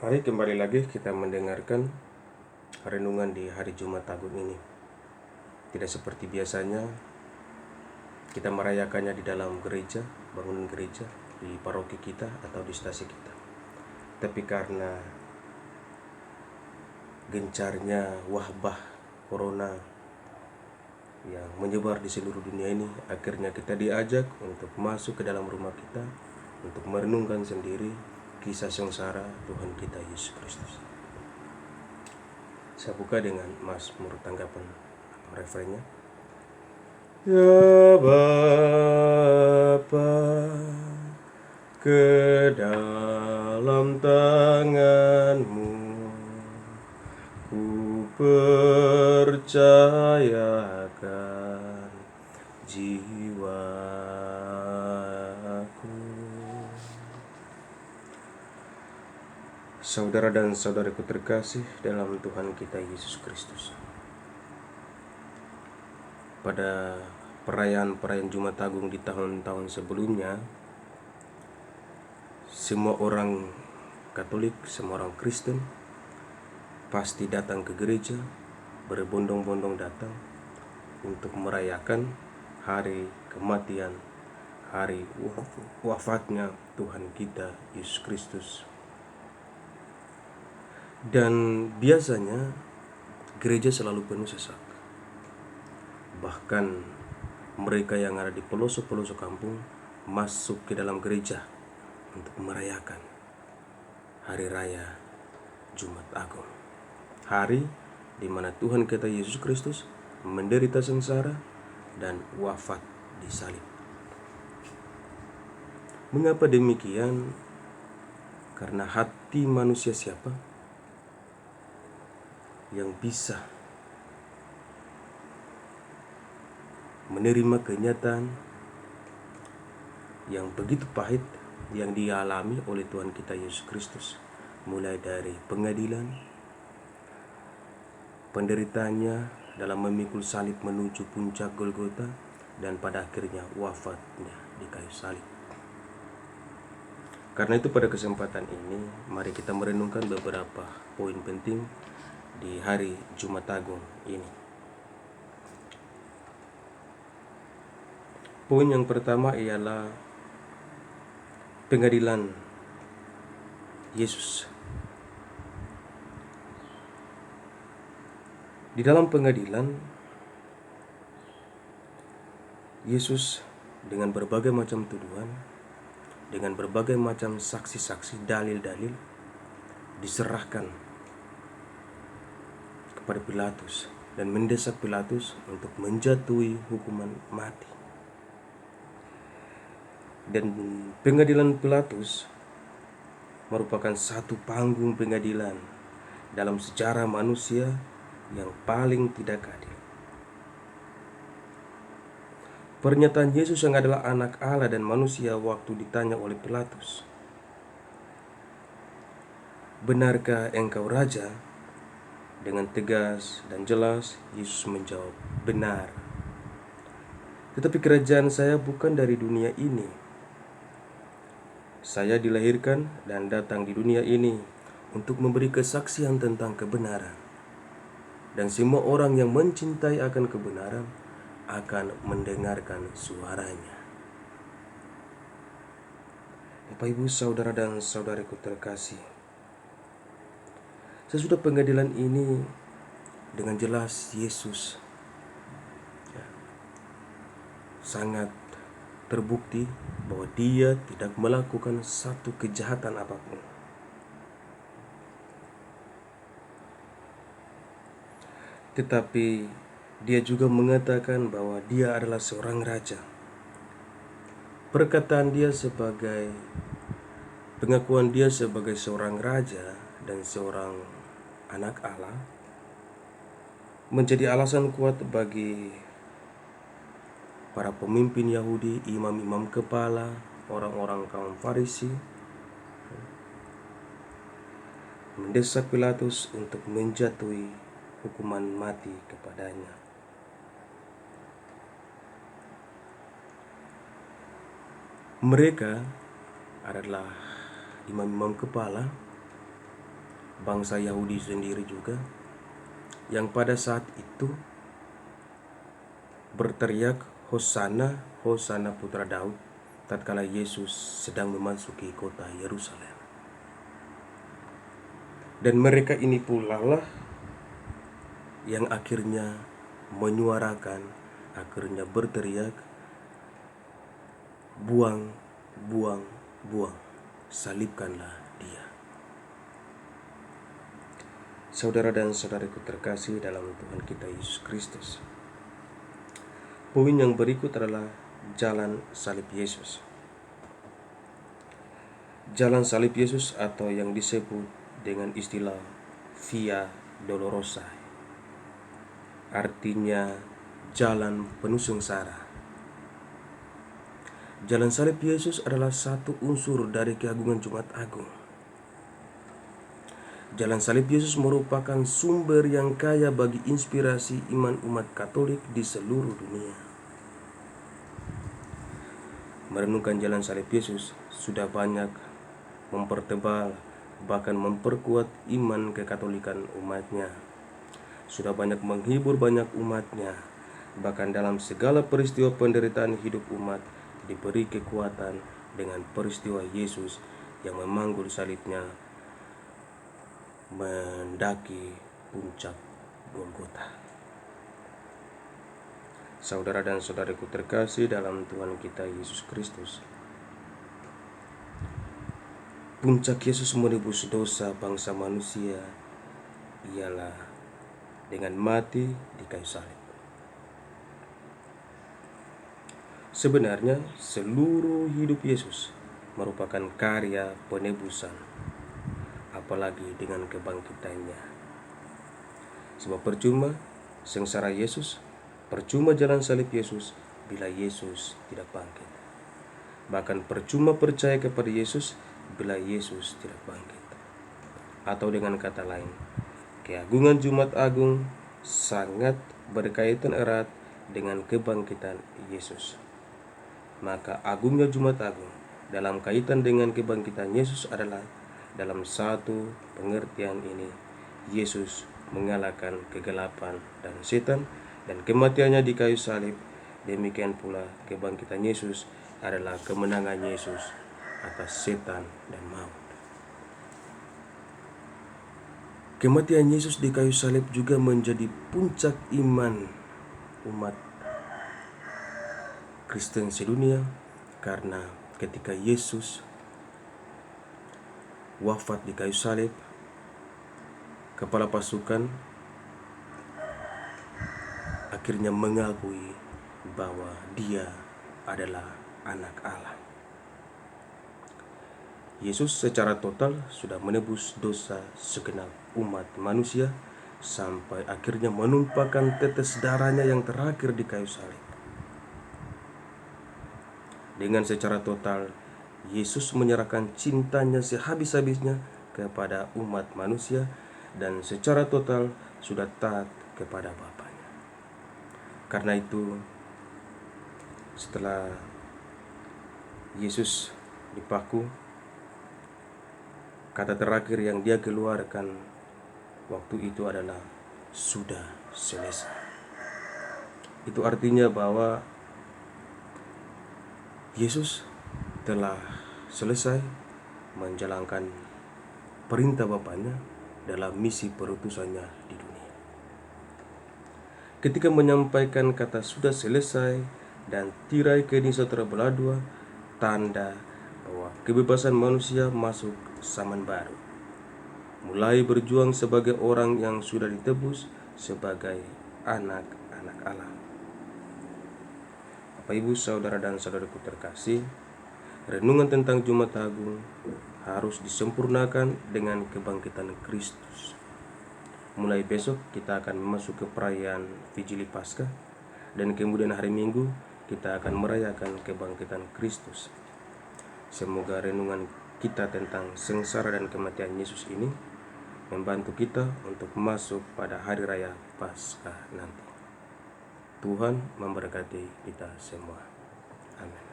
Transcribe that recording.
Mari kembali lagi kita mendengarkan renungan di hari Jumat Agung ini. Tidak seperti biasanya kita merayakannya di dalam gereja, bangunan gereja, di paroki kita atau di stasi kita. Tapi karena gencarnya wabah corona yang menyebar di seluruh dunia ini, akhirnya kita diajak untuk masuk ke dalam rumah kita untuk merenungkan sendiri kisah sengsara Tuhan kita Yesus Kristus. Saya buka dengan Mazmur tanggapan atau refrennya. Ya Bapa, ke dalam tangan-Mu ku percayakan jiwaku. Saudara dan saudaraku terkasih dalam Tuhan kita Yesus Kristus, pada perayaan Jumat Agung di tahun-tahun sebelumnya, semua orang Katolik, semua orang Kristen pasti datang ke gereja, berbondong-bondong datang untuk merayakan hari kematian, hari wafatnya Tuhan kita Yesus Kristus. Dan biasanya gereja selalu penuh sesak. Bahkan mereka yang ada di pelosok-pelosok kampung masuk ke dalam gereja untuk merayakan hari raya Jumat Agung, hari di mana Tuhan kita Yesus Kristus menderita sengsara dan wafat di salib. Mengapa demikian? Karena hati manusia siapa yang bisa menerima kenyataan yang begitu pahit yang dialami oleh Tuhan kita Yesus Kristus, mulai dari pengadilan, penderitaannya dalam memikul salib menuju puncak Golgota, dan pada akhirnya wafatnya di kayu salib. Karena itu pada kesempatan ini mari kita merenungkan beberapa poin penting di hari Jumat Agung ini. Poin yang pertama ialah pengadilan Yesus. Di dalam pengadilan, Yesus dengan berbagai macam tuduhan, dengan berbagai macam saksi-saksi, dalil-dalil, diserahkan kepada Pilatus dan mendesak Pilatus untuk menjatuhi hukuman mati. Dan pengadilan Pilatus merupakan satu panggung pengadilan dalam sejarah manusia yang paling tidak adil. Pernyataan Yesus yang adalah anak Allah dan manusia waktu ditanya oleh Pilatus, "Benarkah engkau raja?" Dengan tegas dan jelas Yesus menjawab, "Benar. Tetapi kerajaan saya bukan dari dunia ini. Saya dilahirkan dan datang di dunia ini untuk memberi kesaksian tentang kebenaran. Dan semua orang yang mencintai akan kebenaran akan mendengarkan suaranya." Bapak, Ibu, saudara dan saudariku terkasih, sesudah pengadilan ini dengan jelas Yesus sangat terbukti bahwa dia tidak melakukan satu kejahatan apapun. Tetapi dia juga mengatakan bahwa dia adalah seorang raja. Perkataan dia sebagai pengakuan dia sebagai seorang raja dan seorang anak Allah menjadi alasan kuat bagi para pemimpin Yahudi, imam-imam kepala, orang-orang kaum Farisi mendesak Pilatus untuk menjatuhi hukuman mati kepadanya. Mereka adalah imam-imam kepala bangsa Yahudi sendiri juga, yang pada saat itu berteriak Hosana, Hosana putra Daud, tatkala Yesus sedang memasuki kota Yerusalem. Dan mereka ini pula lah yang akhirnya menyuarakan, akhirnya berteriak, buang, buang, buang, salibkanlah dia. Saudara dan saudariku terkasih dalam Tuhan kita Yesus Kristus, poin yang berikut adalah jalan salib Yesus. Jalan salib Yesus atau yang disebut dengan istilah Via Dolorosa, artinya jalan penuh sengsara. Jalan salib Yesus adalah satu unsur dari keagungan Jumat Agung. Jalan salib Yesus merupakan sumber yang kaya bagi inspirasi iman umat Katolik di seluruh dunia. Merenungkan jalan salib Yesus sudah banyak mempertebal, bahkan memperkuat iman kekatolikan umatnya. Sudah banyak menghibur banyak umatnya. Bahkan dalam segala peristiwa penderitaan hidup umat diberi kekuatan dengan peristiwa Yesus yang memanggul salibnya mendaki puncak Golgota. Saudara dan saudariku terkasih dalam Tuhan kita Yesus Kristus, puncak Yesus menebus dosa bangsa manusia ialah dengan mati di kayu salib. Sebenarnya seluruh hidup Yesus merupakan karya penebusan, apalagi dengan kebangkitannya. Sebab percuma sengsara Yesus, percuma jalan salib Yesus bila Yesus tidak bangkit. Bahkan percuma percaya kepada Yesus bila Yesus tidak bangkit. Atau dengan kata lain, keagungan Jumat Agung sangat berkaitan erat dengan kebangkitan Yesus. Maka agungnya Jumat Agung dalam kaitan dengan kebangkitan Yesus adalah dalam satu pengertian ini, Yesus mengalahkan kegelapan dan setan dan kematiannya di kayu salib. Demikian pula kebangkitan Yesus adalah kemenangan Yesus atas setan dan maut. Kematian Yesus di kayu salib juga menjadi puncak iman umat Kristen sedunia, karena ketika Yesus wafat di kayu salib, kepala pasukan akhirnya mengakui bahwa dia adalah anak Allah. Yesus secara total sudah menebus dosa segenap umat manusia sampai akhirnya menumpahkan tetes darahnya yang terakhir di kayu salib. Dengan secara total, Yesus menyerahkan cintanya sehabis-habisnya kepada umat manusia dan secara total sudah taat kepada Bapaknya. Karena itu, setelah Yesus dipaku, kata terakhir yang dia keluarkan waktu itu adalah sudah selesai. Itu artinya bahwa Yesus telah selesai menjalankan perintah Bapaknya dalam misi perutusannya di dunia. Ketika menyampaikan kata sudah selesai dan tirai kening telah belah dua, tanda bahwa kebebasan manusia masuk zaman baru, mulai berjuang sebagai orang yang sudah ditebus sebagai anak-anak Allah. Bapak, Ibu, saudara dan saudaraku terkasih, renungan tentang Jumat Agung harus disempurnakan dengan kebangkitan Kristus. Mulai besok kita akan memasuki perayaan Vigili Paskah, dan kemudian hari Minggu kita akan merayakan kebangkitan Kristus. Semoga renungan kita tentang sengsara dan kematian Yesus ini membantu kita untuk masuk pada hari raya Paskah nanti. Tuhan memberkati kita semua. Amin.